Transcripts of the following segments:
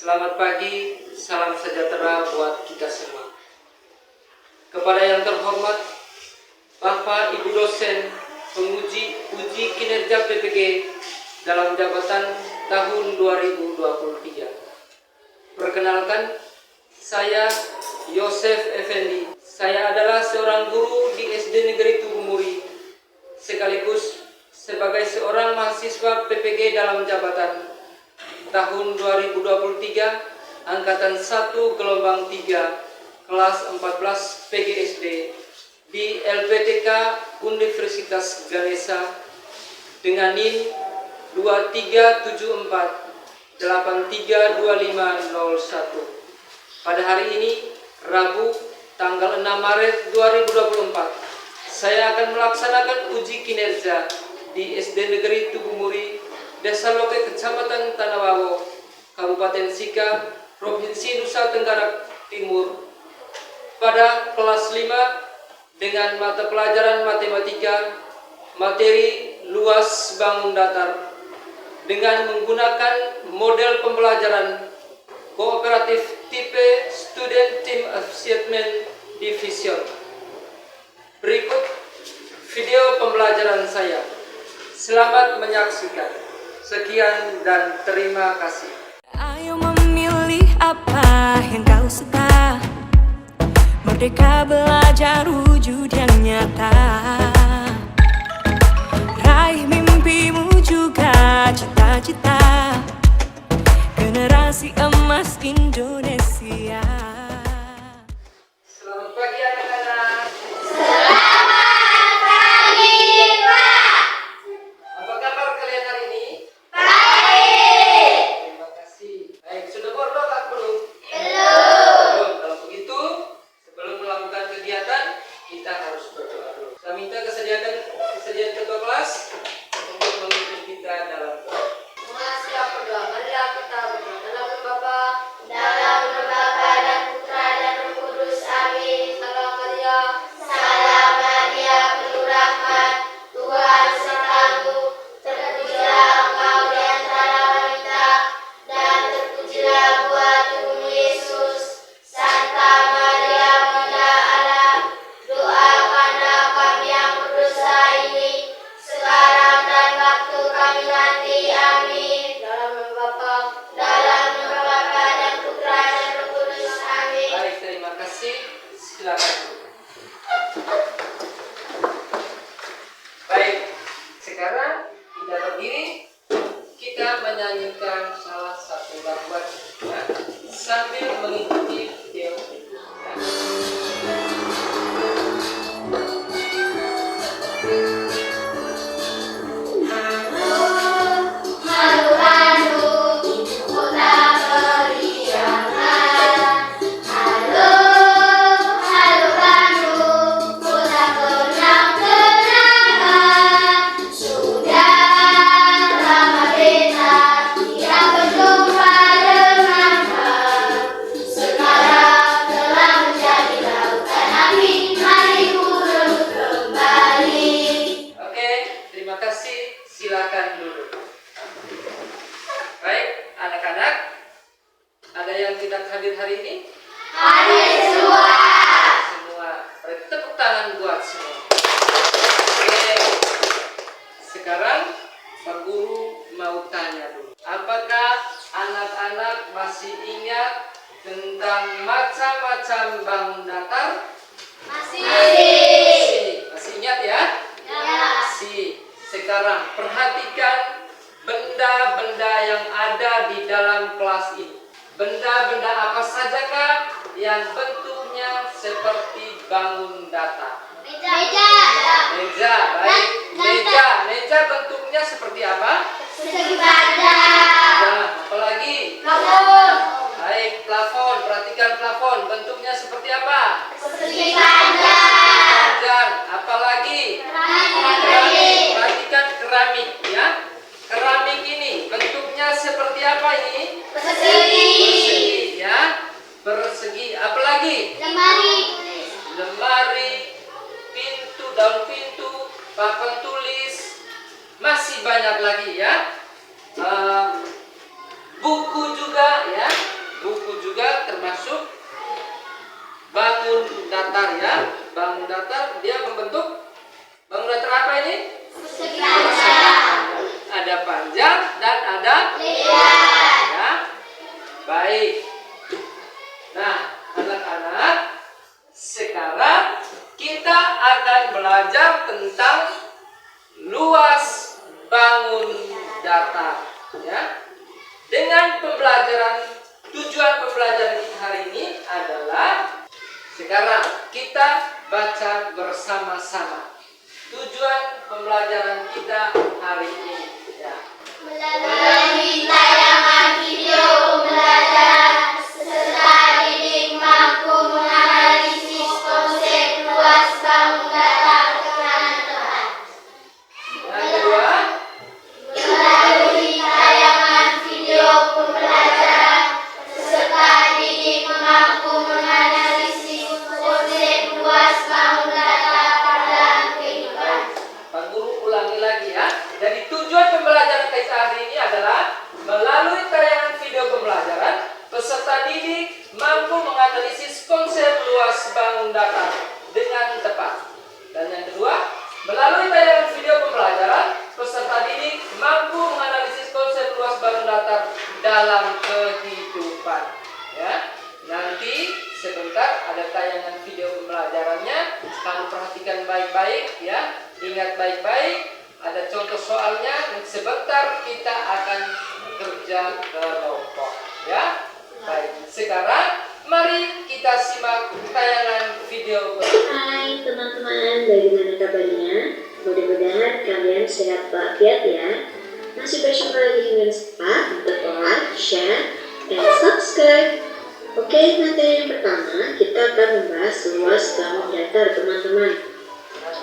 Selamat pagi, salam sejahtera buat kita semua. Kepada yang terhormat Bapak Ibu dosen penguji uji kinerja PPG dalam jabatan tahun 2023. Perkenalkan, saya Yosef Effendi. Saya adalah seorang guru di SD Negeri Tubumuri, sekaligus sebagai seorang mahasiswa PPG dalam jabatan tahun 2023, Angkatan 1 Gelombang 3, kelas 14 PGSD di LPTK Universitas Ganesha dengan NIM 2324832501. Pada hari ini, Rabu, tanggal 6 Maret 2024, saya akan melaksanakan uji kinerja di SD Negeri Tubumuri, Desa Loke, Kecamatan Tanawawo, Kabupaten Sika, Provinsi Nusa Tenggara Timur, pada kelas 5 dengan mata pelajaran matematika, materi luas bangun datar, dengan menggunakan model pembelajaran kooperatif tipe Student Team Achievement Division. Berikut video pembelajaran saya. Selamat menyaksikan. Sekian dan terima kasih. Ayo memilih apa yang kau suka. Merdeka belajar wujud yang nyata. Raih mimpimu juga cita-cita. Generasi emas Indonesia. Selamat pagi anak-anak. Selamat pagi, Pak. Apa kabar kalian hari ini? Baik. Terima kasih. Baik, sudah berdoa belum? Belum. Belum. Kalau begitu, sebelum melakukan kegiatan, kita harus berdoa dulu. Saya minta kesediaan ketua kelas untuk memimpin kita dalam doa. Masih berdoa. Marilah kita berdoa. Dalam nama Bapa, dalam nama Bapa dan Putra dan Roh Kudus. Amin. Salam Maria. Salam Maria, penuh rahmat, Tuhan sertamu. Terpujilah engkau di antara wanita, dan terpujilah buah tubuhmu Yesus. Santa Maria, Bunda Allah, doakanlah kami yang berdosa ini, sekarang dan waktu kami nanti. Amin. Dalam nama Bapa, dalam nama Bapa dan Putra dan Roh Kudus. Amin. Baik, terima kasih. Silakan. Baik, sekarang kita berdiri. Kita menyanyikan salah satu lagu ya, sambil mengikuti video. Halo, ibu kota periangan. Halo, Bandung, kota kenang-kenangan. Sudah lama beta tidak berjumpa denganmu. Sekarang telah menjadi lautan api, mari ku rebut kembali. Oke, terima kasih. Silakan duduk. Baik, anak-anak, ada yang tidak hadir hari ini? Hadir semua. Semua. Beri tepuk tangan buat semua. Oke, sekarang Pak Guru mau tanya dulu. Apakah anak-anak masih ingat tentang macam-macam bangun datar? Masih. Masih ingat ya? Masih. Sekarang perhatikan benda-benda yang ada di dalam kelas ini. Benda-benda apa sajakah yang bentuknya seperti bangun datar? Meja. Meja, baik. Meja bentuknya seperti apa? Persegi panjang. Nah, apalagi? Plafon. Baik, plafon. Perhatikan plafon. Bentuknya seperti apa? Persegi panjang. Panjang. Apalagi? Keramik. Perhatikan keramik ya. Keramik ini bentuknya seperti apa ini? Persegi. Persegi ya. Persegi. Apalagi? Lemari. Lemari, pintu, daun pintu, papan tulis, masih banyak lagi ya. Buku juga ya. datar ya. Bangun datar dia membentuk bangun datar apa ini? Persegi panjang. Ada panjang dan ada Lebar. ya. Baik. Nah, anak-anak, sekarang kita akan belajar tentang luas bangun datar ya. Dengan tujuan pembelajaran kita hari ini adalah sekarang kita baca bersama-sama. Tujuan pembelajaran kita hari ini ya. Melalui tayangan video pembelajaran serta didik mampu menganalisis konsep luas bangun datar dengan tepat. Yang kedua, Melalui tayangan video pembelajaran serta didik mampu menganalisis konsep luas bangun datar dalam kehidupan. Pak Guru ulangi lagi ya. Jadi tujuan pembelajaran kita hari ini adalah melalui tayangan video pembelajaran, peserta didik mampu menganalisis konsep luas bangun datar dengan tepat. Dan yang kedua, melalui tayangan video pembelajaran, peserta didik mampu menganalisis konsep luas bangun datar dalam kehidupan. Ya, nanti sebentar ada tayangan video pembelajarannya. Kamu perhatikan baik-baik ya, ingat baik-baik. Ada contoh soalnya dan sebentar kita akan kerja kelompok ya. Baik, sekarang mari kita simak tayangan video berikut. Hai teman-teman, bagaimana kabarnya? Mudah-mudahan kalian sehat walafiat ya. Masih berjumpa lagi dengan saya untuk like, share, dan subscribe. Oke, materi yang pertama kita akan membahas luas bangun datar teman-teman.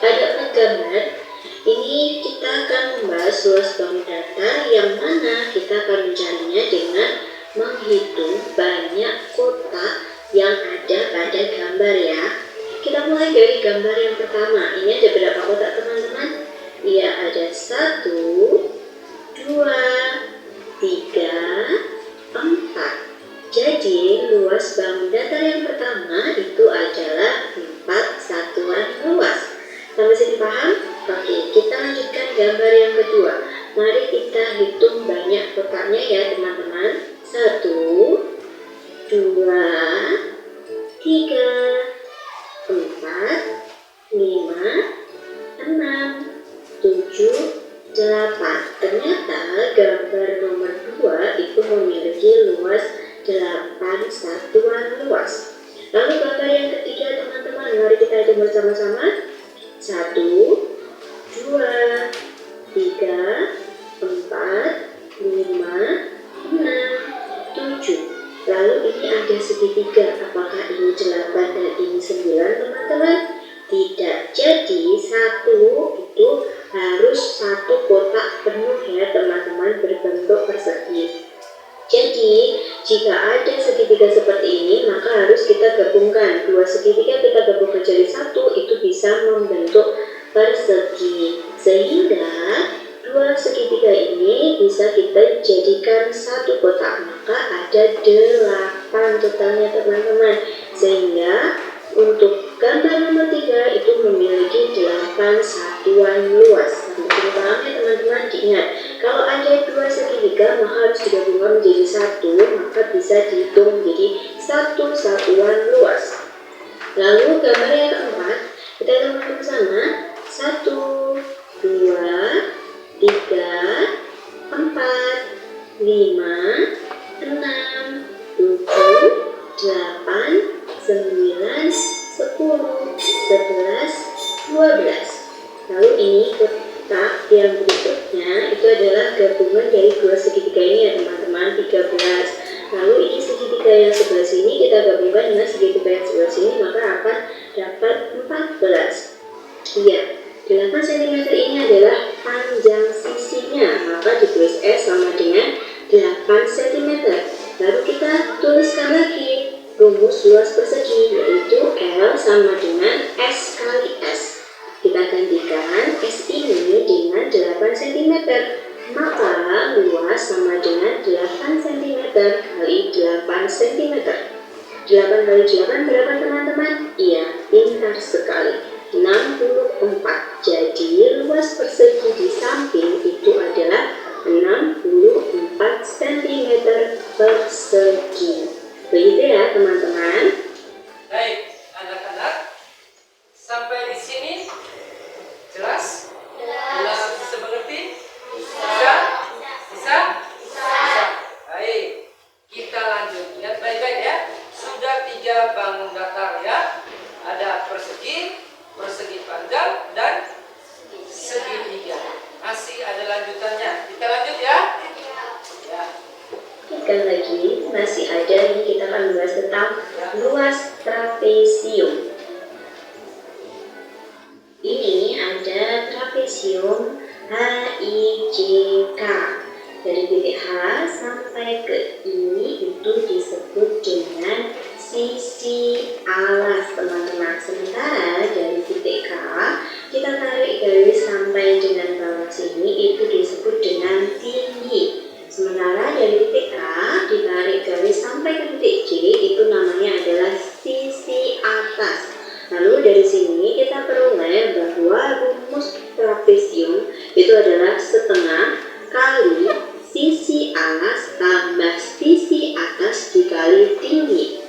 Ada 4 gambar. Ini kita akan membahas luas bangun datar yang mana kita akan mencarinya dengan menghitung banyak kotak yang ada pada gambar ya. Kita mulai dari gambar yang pertama. Ini ada berapa kotak teman-teman? Iya, ada 1, 2, 3, 4. Jadi luas bangun datar yang pertama itu adalah 4 satuan luas. Sampai sini paham? Oke, kita lanjutkan gambar yang kedua. Mari kita hitung banyak kotaknya ya teman-teman. 1, 2, 3, 4, 5, 6, 7, 8. Ternyata gambar nomor 2 itu memiliki luas 8 satuan luas. Lalu gambar yang ketiga teman-teman, mari kita hitung bersama-sama. 1, 2, 3, 4, 5, 6, 7. Lalu ini ada segitiga. Apakah ini 8 dan ini 9 teman-teman? Tidak. Jadi 1 itu harus 1 kotak penuh ya teman-teman, berbentuk persegi. Jadi jika ada segitiga seperti ini, maka harus kita gabungkan. 2 segitiga kita gabungkan jadi 1, itu bisa membentuk persegi. Sehingga 2 segitiga ini bisa kita jadikan 1 kotak. Maka ada 8 totalnya teman-teman. Sehingga untuk gambar nomor 3 itu memiliki 8 satuan luas. Sampai paham ya teman-teman? Diingat, kalau ada 2 segitiga maka harus digabungkan menjadi 1, maka bisa dihitung menjadi 1 satuan luas. Lalu gambar yang keempat, kita hitung bersama. 1, 2, 3, 4, 5, 6, 7, 8, 9, 10, 11, 12. Lalu ini kotak yang berikutnya itu adalah gabungan dari 2 segitiga ini ya teman-teman, 13. Lalu ini segitiga yang sebelah sini kita gabungkan dengan segitiga yang sebelah sini, maka akan dapat 14. Iya, 8 cm ini adalah panjang sisinya, maka ditulis S sama dengan 8 cm. Lalu kita tuliskan lagi rumus luas persegi, yaitu L sama dengan S kali S. Kita gantikan S ini dengan 8 cm, maka luas sama dengan 8 cm kali 8 cm. 8 kali 8 berapa teman-teman? Iya, pintar sekali. 64. Jadi luas persegi di samping itu adalah 64 cm persegi. Begitu ya teman-teman. Baik, anak-anak, sampai di sini jelas? Jelas, bisa mengerti? Bisa? Bisa? Baik, kita lanjut. Ingat baik-baik ya. Sudah 3 bangun datar ya. Ada persegi, persegi panjang, dan segitiga. Masih ada lanjutannya. Kita lanjut ya. Ya. Sekali lagi, masih ada yang kita akan bahas tentang luas trapesium. Ini ada trapesium HIJK. Dari titik H sampai ke ini itu disebut dengan sisi alas teman-teman. Sementara dari titik K kita tarik garis sampai dengan bawah sini itu disebut dengan tinggi. Sementara dari titik K ditarik garis sampai ke titik J itu namanya adalah sisi atas. Lalu dari sini kita peroleh bahwa rumus trapesium itu adalah setengah kali sisi alas tambah sisi atas dikali tinggi.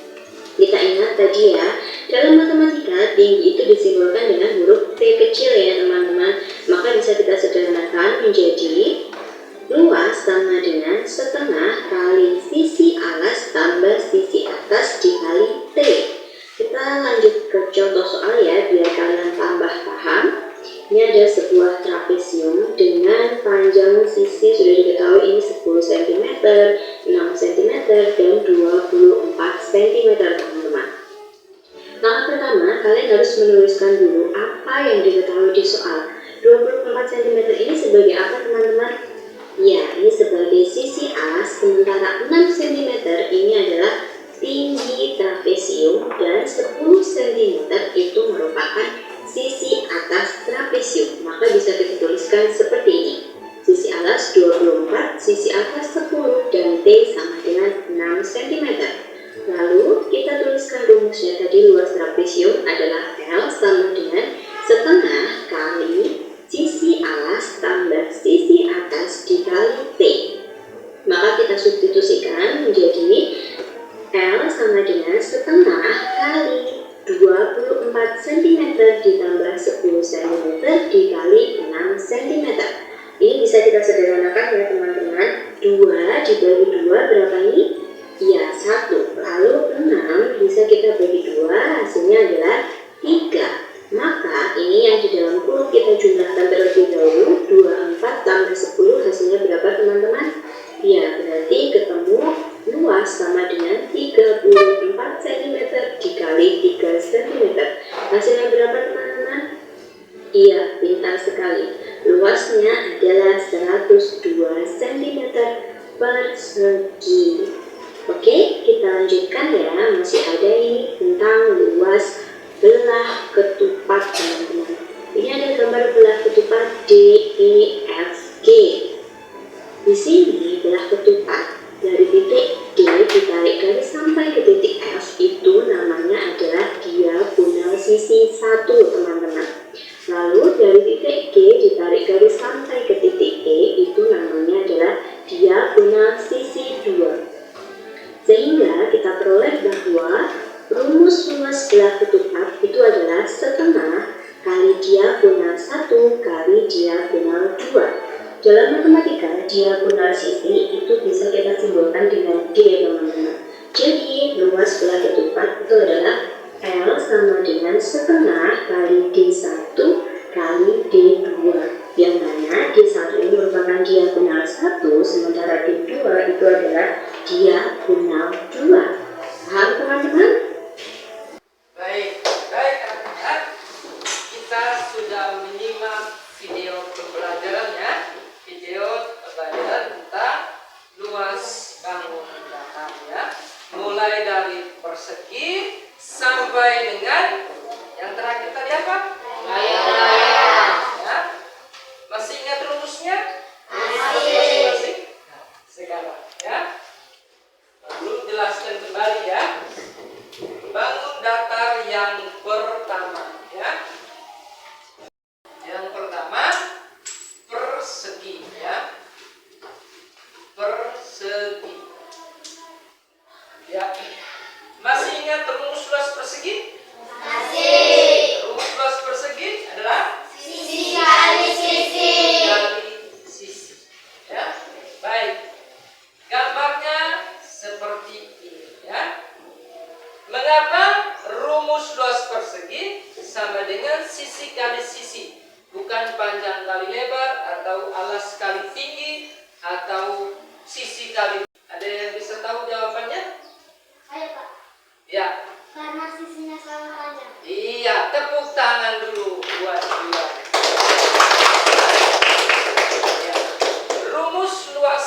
Kita ingat tadi ya, dalam matematika tinggi itu disimbolkan dengan huruf T kecil ya teman-teman. Maka bisa kita sederhanakan menjadi luas sama dengan setengah kali sisi alas tambah sisi atas dikali T. Kita lanjut ke contoh soal ya, biar kalian tambah paham. Ini ada sebuah trapesium dengan panjang sisi sudah diketahui ini 10 cm, 6 cm, dan 24 cm teman-teman. Langkah pertama, kalian harus menuliskan dulu apa yang diketahui di soal. 24 cm ini sebagai apa teman-teman? Ya, ini sebagai sisi alas, sementara 6 cm ini adalah tinggi trapesium dan 10 cm itu merupakan sisi atas trapesium. Maka bisa kita tuliskan seperti ini. Sisi alas 24, sisi atas 10, dan T sama dengan 6 cm. Lalu kita tuliskan rumusnya tadi, luas trapesium adalah L sama dengan setengah kali sisi alas tambah sisi atas dikali T. Maka kita substitusikan menjadi L sama dengan setengah kali 24 cm ditambah 10 cm dikali 6 cm. Ini bisa kita sederhanakan ya teman-teman. 2 dibagi 2 berapa ini? Ya, 1. Lalu 6 bisa kita bagi 2, hasilnya adalah 3. Maka ini yang di dalam kurung kita jumlahkan terlebih dahulu. 24 tambah 10 hasilnya berapa teman-teman? Ya, berarti ketemu luas sama dengan 34 cm dikali 3 cm. Hasilnya berapa teman-teman? Iya, pintar sekali. Luasnya adalah 102 cm persegi. Oke, kita lanjutkan ya. Masih ada ini tentang luas belah ketupat teman-teman. Ini ada gambar belah ketupat D, E, F, G. Di sini belah ketupat dari titik D ditarik garis sampai ke titik F itu namanya adalah diagonal sisi 1 teman-teman. Lalu dari titik G ditarik garis sampai ke titik E itu namanya adalah diagonal sisi 2. Sehingga kita peroleh bahwa rumus luas belah ketupat itu adalah setengah kali diagonal 1 kali diagonal 2. Dalam matematika, diagonal sisi itu bisa kita simbolkan dengan D teman-teman. Jadi luas belah ketupat itu adalah L sama dengan setengah kali D1 kali D2. Yang mana D1 ini merupakan diagonal 1, sementara D2 itu adalah diagonal 2. Paham teman-teman? Baik, baik anak-anak. Kita sudah menyimak video pembelajarannya. Video pembelajaran tentang luas bangun datar ya. Mulai dari persegi sampai dengan yang terakhir tadi apa? Layar. Ya. Masih ingat rumusnya? Masih. Nah, sekarang ya. Belum jelaskan kembali ya. datar yang pertama, ya. Yang pertama persegi, ya. Persegi. Ya. Masih ingat rumus luas persegi? Masih. Rumus luas persegi adalah Sisi kali sisi. kali sisi. Ya. Baik. Gambarnya seperti ini, ya. Mengapa rumus luas persegi sama dengan sisi kali sisi, bukan panjang kali lebar atau alas kali tinggi atau sisi kali? Ada yang bisa tahu jawabannya? Ayo Pak. Ya. Karena sisinya sama panjang. Iya, tepuk tangan dulu buat dia. Ya. Rumus luas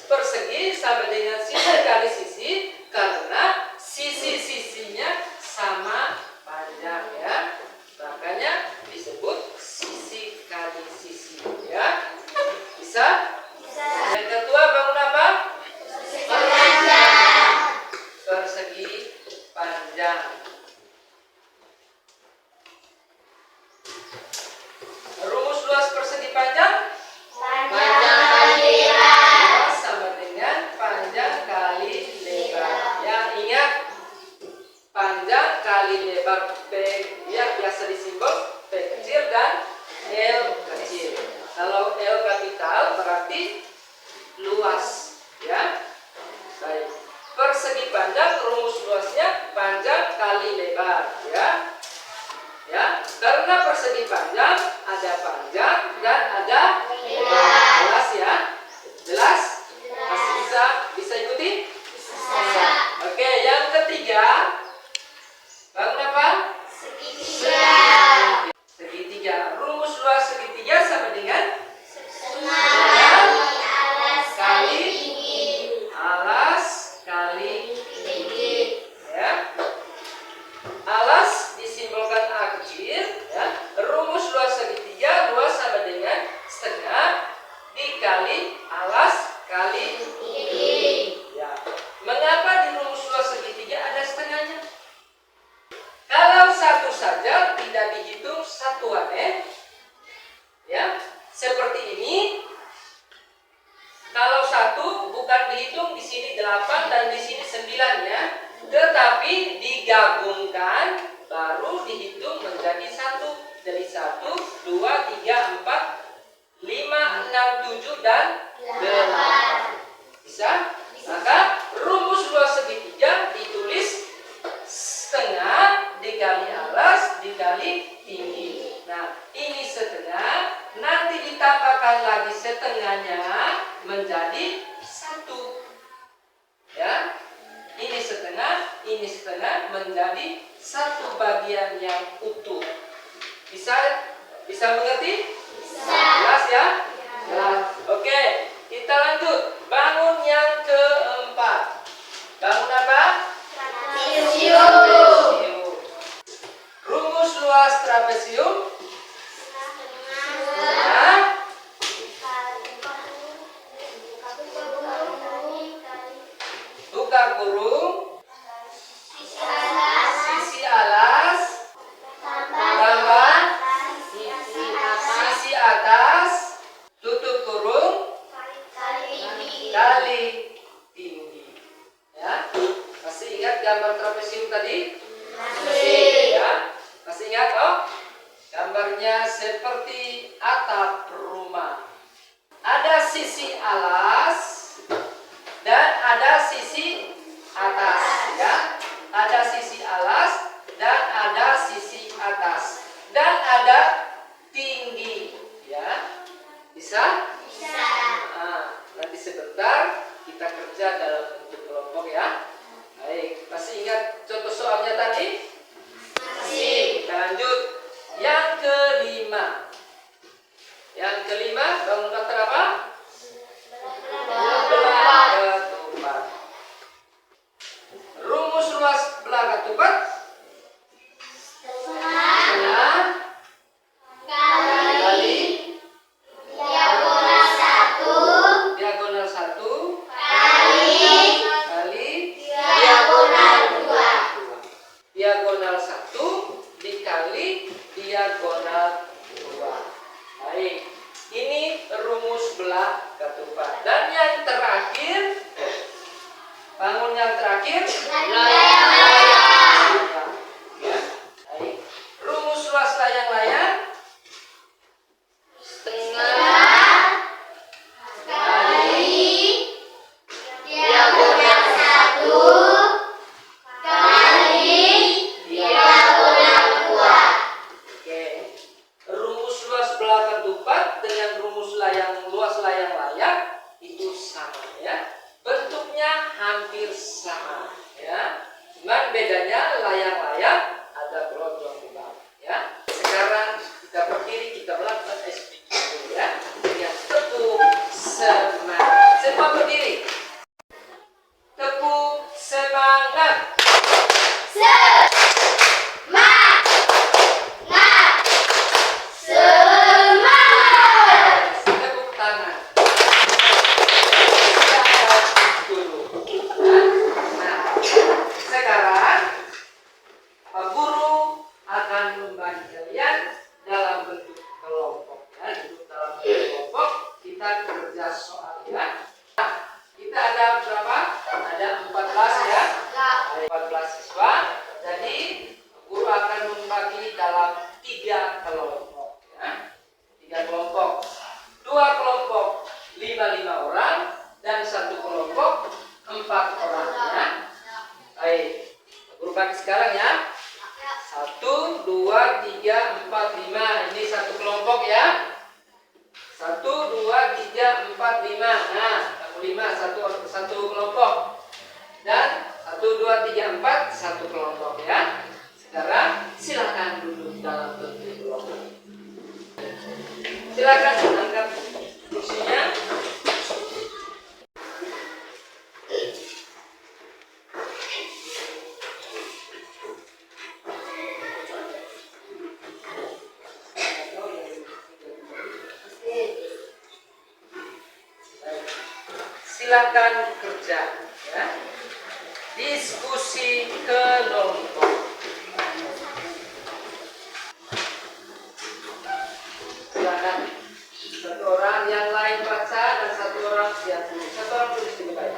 persegi sama dengan sisi kali sisi karena sisi-sisinya sama panjang, ya. Makanya disebut sisi kali sisi, ya. Bisa? Bisa. Yang kedua bangun apa? Panjang. Persegi panjang. Rumus luas persegi panjang Panjang kali lebar. sama dengan panjang kali lebar. Ya, ingat panjang kali lebar P, ya, biasa disimbol P kecil dan L kecil. Kalau L kapital berarti luas, ya. Baik. Persegi panjang rumus luasnya panjang kali lebar, ya. Ya, karena persegi panjang ada panjang dan ada lebar. Jelas, ya? Jelas? Masih bisa ikuti? Bisa. Oke, yang ketiga. Bangun apa? Segitiga. Segitiga. Rumus luas segitiga sama dengan Setengah alas kali tinggi. alas kali Tinggi. ya. Alas disimbolkan A kecil, ya. Rumus luas segitiga luas sama dengan setengah dikali alas kali Tinggi. ya. Mengapa di rumus luas segitiga ada setengahnya? Kalau satu saja tidak dihitung satuannya, ya, seperti ini. Kalau satu bukan dihitung di sini 8 dan di sini 9, ya, tetapi digabungkan baru dihitung menjadi 1. Jadi 1, 2, 3, 4, 5, 6, 7 dan 8. Bisa? Maka rumus luas segitiga ditulis setengah dikali alas dikali tinggi. Nah, ini setengah, nanti ditambahkan lagi setengahnya menjadi 1. Ya. Ini setengah menjadi 1 bagian yang utuh. Bisa mengerti? Bisa. Jelas, ya? Jelas. Oke, kita lanjut. Bangun yang keempat. Bangun apa? Trapesium. Trapesium. Rumus luas trapesium setengah buka kurung sisi alas tambah sisi atas tutup kurung kali tinggi. Ya, masih ingat gambar trapesium tadi? Ya, masih ingat? Oh, gambarnya seperti atap rumah. Ada sisi alas dan ada sisi atas, ya. Ada sisi alas dan ada sisi atas dan ada tinggi, ya. Bisa? Nah, nanti sebentar kita kerja dalam bentuk kelompok, ya. Baik, masih ingat contoh soalnya tadi? Masih. Kita lanjut. Yang kelima. Yang kelima, bangun datar apa? Belah ketupat. Rumus luas belah ketupat setengah Bangun yang terakhir. Layang-layang. Ya. Baik. Rumus luas layang-layang. Setengah kali diagonal 1 kali diagonal 2. Oke. Rumus luas belakang dupat dengan rumus luas layang-layang itu sama ya. Bentuknya hampir sama ya. Cuman bedanya layang-layang ada gelondong di bawah ya. Sekarang kita berdiri, kita melakukan SPQ dulu ya. Dengan tepuk semangat. Semua berdiri. Tepuk semangat. Tepuk tangan. Nah, sekarang Pak Guru akan membagi kalian dalam bentuk kelompok ya. Duduk dalam bentuk kelompok, kita kerja soal ya. Nah, kita ada berapa? Ada 14 ya. Ada 14 siswa. Jadi guru akan membagi dalam 3 kelompok ya. 3 kelompok. 2 kelompok 5 orang dan 1 kelompok 4 orang ya. Baik. Guru bagi sekarang ya. 1, 2, 3, 4, 5. Ini 1 kelompok ya. 1, 2, 3, 4, 5. Nah, kamu 5 satu kelompok. Dan 1, 2, 3, 4 1 kelompok ya. Sekarang silakan duduk dalam bentuk kelompok. Silakan angkat kursinya. Silakan kerja ya. Diskusi kelompok. Silakan. 1 orang yang lain baca dan 1 orang siap tulis. 1 orang tulis dulu baik.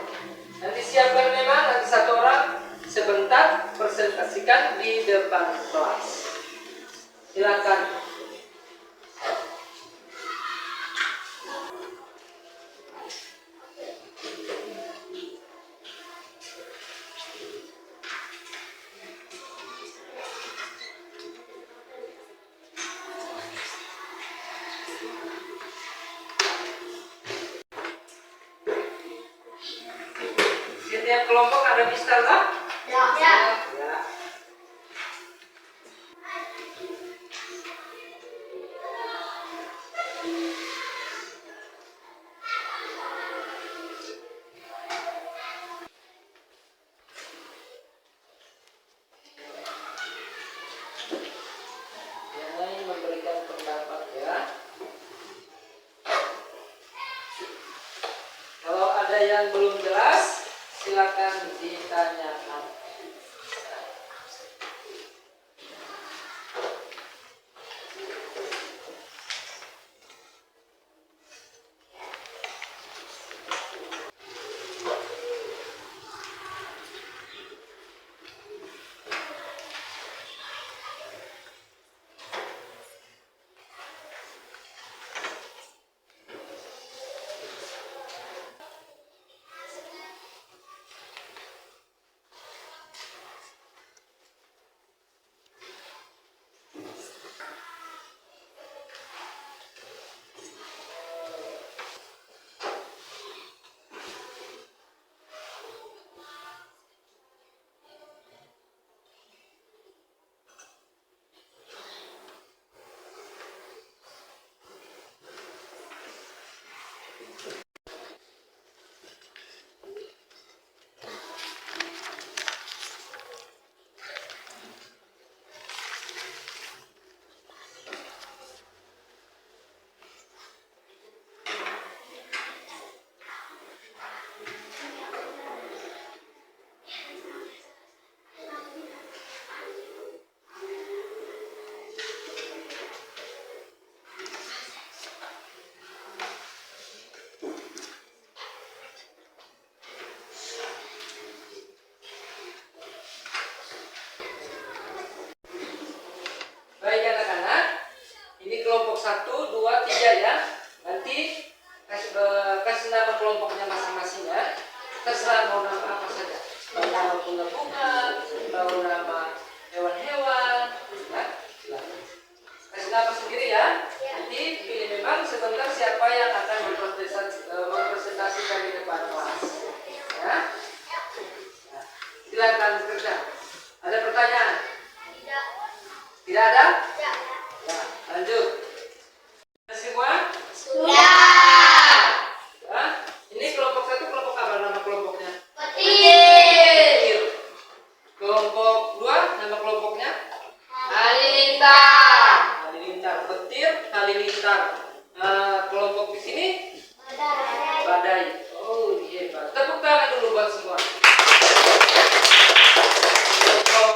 Nanti siapkan memang nanti 1 orang sebentar presentasikan di depan kelas. Silakan. Setiap kelompok ada mister tak? Ya. Ya. Jangan memberikan pendapat ya. Kalau ada yang belum jelas, silakan ditanyakan. ya. Nanti kasih nama kelompoknya masing-masing ya. Terserah mau nama apa saja. Mau nama bunga-bunga, mau nama hewan-hewan, ya. Silakan. Kasih nama sendiri ya. Nanti pilih memang sebentar siapa yang akan mempresentasikan di depan kelas. Ya. Nah, silakan kerja. Ada pertanyaan? Tidak ada? Ya, lanjut. Semua? Sudah. Ya. Ini kelompok satu kelompok apa nama kelompoknya? Petir. Kelompok dua nama kelompoknya? Halilintar. Halilintar. Petir, halilintar. Kelompok di sini? Badai. Badai. Oh iya, tepuk tangan dulu buat semua. Kelompok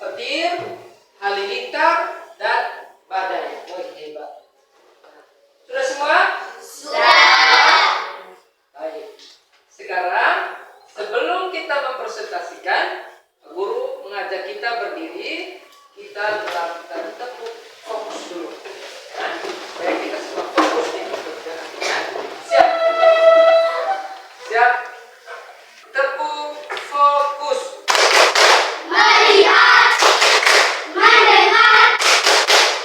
petir, halilintar, dan badai. Oh hebat. Sudah semua? Sudah. Baik. Sekarang sebelum kita mempresentasikan, guru mengajak kita berdiri, kita melakukan tepuk fokus dulu. Ya. Supaya kita semua fokus di pekerjaan. Ya. Siap? Siap? Tepuk fokus. Melihat, mendengar,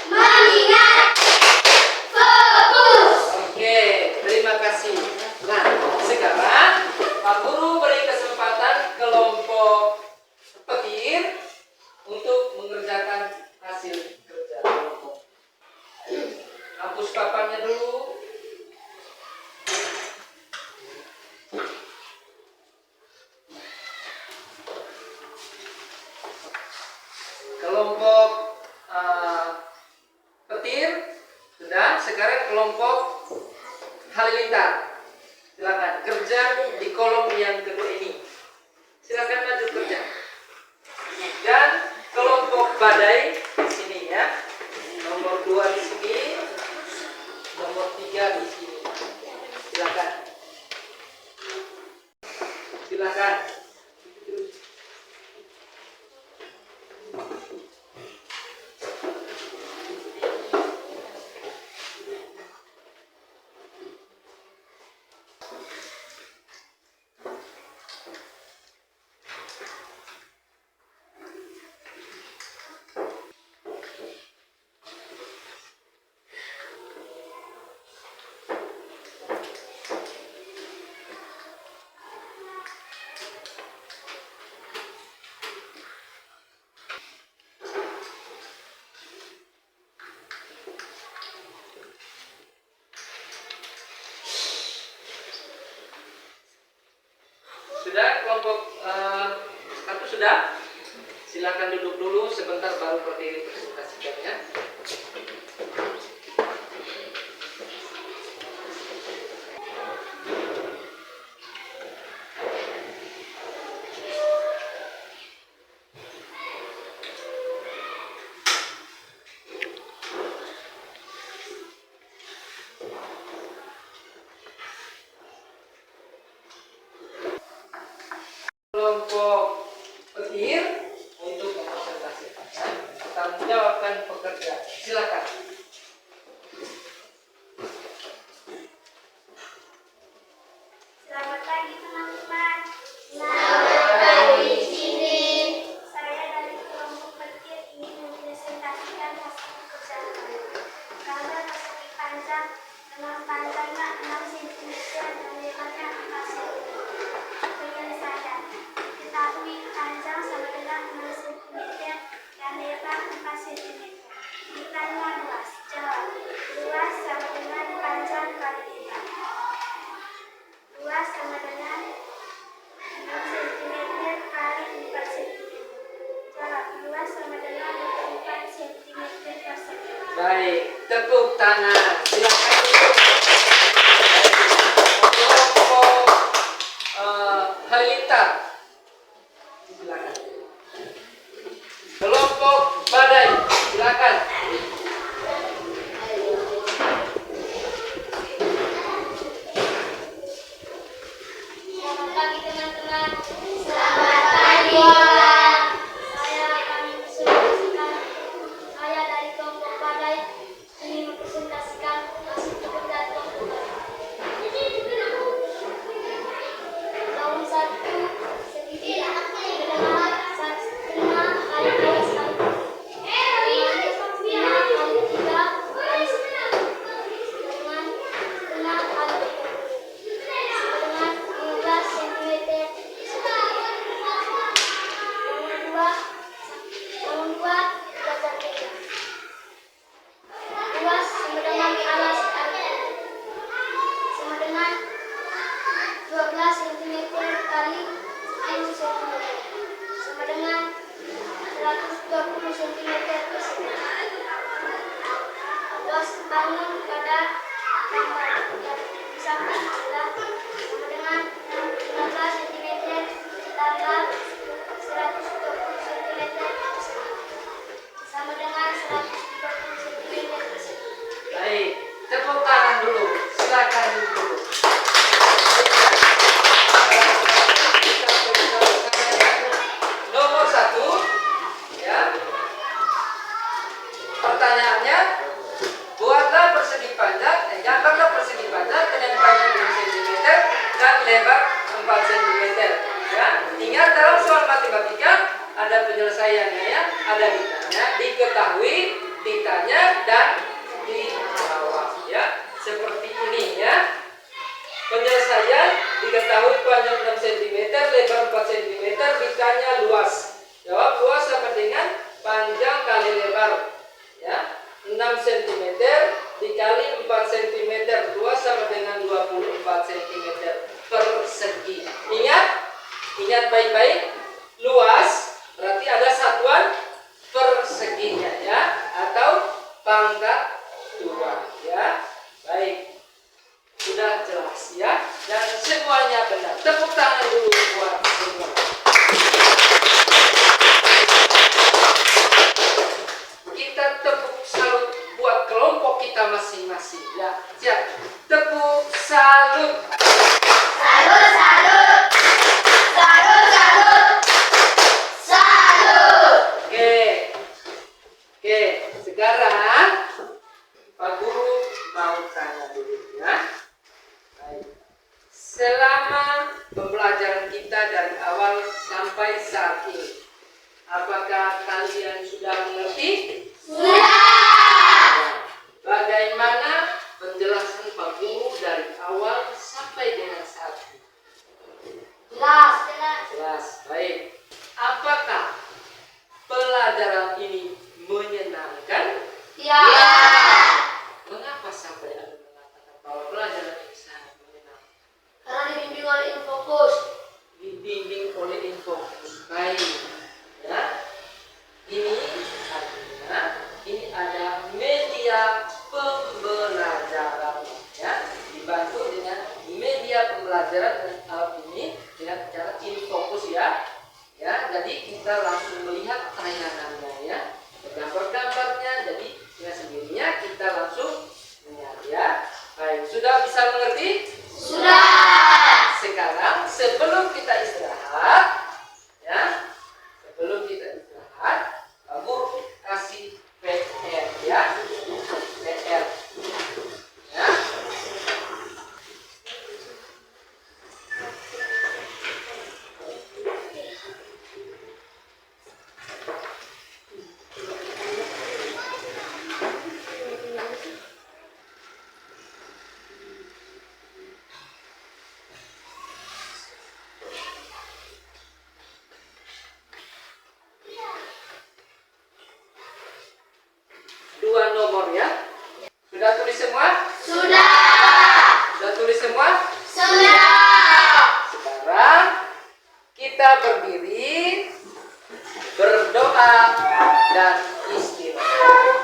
mengingat, fokus. Oke, terima kasih. Nah, sekarang Pak Guru beri kesempatan kelompok petir untuk mengerjakan hasil kerja kelompok. Hapus papannya dulu. Kelompok petir sudah. Sekarang kelompok halilintar. Silakan kerja di kolom yang kedua ini. Silakan maju kerja. Dan kelompok badai di sini ya. Nomor 2 di sini. Nomor 3 di sini. Silakan. Silakan. Sudah kelompok satu sudah. Silakan duduk dulu sebentar baru berdiri presentasikannya. Kelompok petir untuk mempresentasikan tanggung jawabkan pekerja. Silakan. Selamat pagi teman-teman. Selamat pagi di sini. Saya dari kelompok petir ingin mempresentasikan hasil pekerjaan kami. Gambar persegi panjang dengan panjangnya 6 cm dan lebarnya 4 cm. Penyelesaian. Ketahui panjang sama dengan 6 cm dan lebar 4 cm. Ditanya luas. Jawab. Luas sama dengan panjang kali lebar. Luas sama dengan 6 cm kali 4 cm. Jawab. Luas sama dengan 4 cm per cm. Baik, tepuk tangan. Silakan duduk. Kelompok halilintar. Silakan. Kelompok badai. Silakan. Selamat pagi teman-teman. Selamat pagi. Saya akan mempresentasikan. Saya dari kelompok badai ingin mempresentasikan cm persegi. Luas bangun pada gambar di samping adalah sama dengan 15 cm tambah 120 cm persegi. Sama dengan 130 cm persegi. Baik, tepuk tangan dulu. Silakan dulu. Nomor 1, ya. Pertanyaannya, buatlah persegi panjang, gambarlah persegi panjang dengan panjang 6 cm dan lebar 4 cm. Ya, ingat dalam soal matematika ada penyelesaiannya ya, ada ditanya, diketahui, ditanya dan dijawab ya. Seperti ini ya. Penyelesaian diketahui panjang 6 cm, lebar 4 cm, ditanya luas. Jawab luas sama dengan panjang kali lebar. Ya. 6 cm dikali 4 cm, luas sama dengan 24 cm persegi. Ingat baik-baik, luas berarti ada satuan perseginya ya, atau pangkat 2 ya. Baik. Sudah jelas ya, dan semuanya benar. Tepuk tangan dulu buat semua. Kita tepuk salut buat kelompok kita masing-masing ya. Siap. Tepuk salut. Salut, salut. Salut, salut. Salut. Oke. Sekarang Pak Guru mau tanya dulu ya. Baik. Selama pembelajaran kita dari awal sampai saat ini, apakah kalian sudah mengerti? Sudah. Bagaimana penjelasan Pak Guru dari awal sampai dengan saat ini? Jelas. Jelas. Baik. Apakah pelajaran ini menyenangkan? Ya. Mengapa sampai Anda mengatakan bahwa pelajaran ini sangat menyenangkan? Karena dibimbing oleh Infokus. Dibimbing oleh Infokus. Baik. Ya. Ini artinya ini ada media pembelajaran ya, dibantu dengan media pembelajaran dan alat ini dengan cara Infokus ya. Ya, jadi kita langsung melihat tayangannya ya. Gambar-gambarnya, jadi dengan sendirinya kita langsung melihat ya. Baik, sudah bisa mengerti? Sudah. Sekarang sebelum kita istirahat ya, sebelum kita istirahat, Pak Guru kasih PR ya. PR ya. Dua nomor ya. Sudah tulis semua? Sudah. Sudah tulis semua? Sudah. Sekarang kita berdiri, berdoa dan istirahat.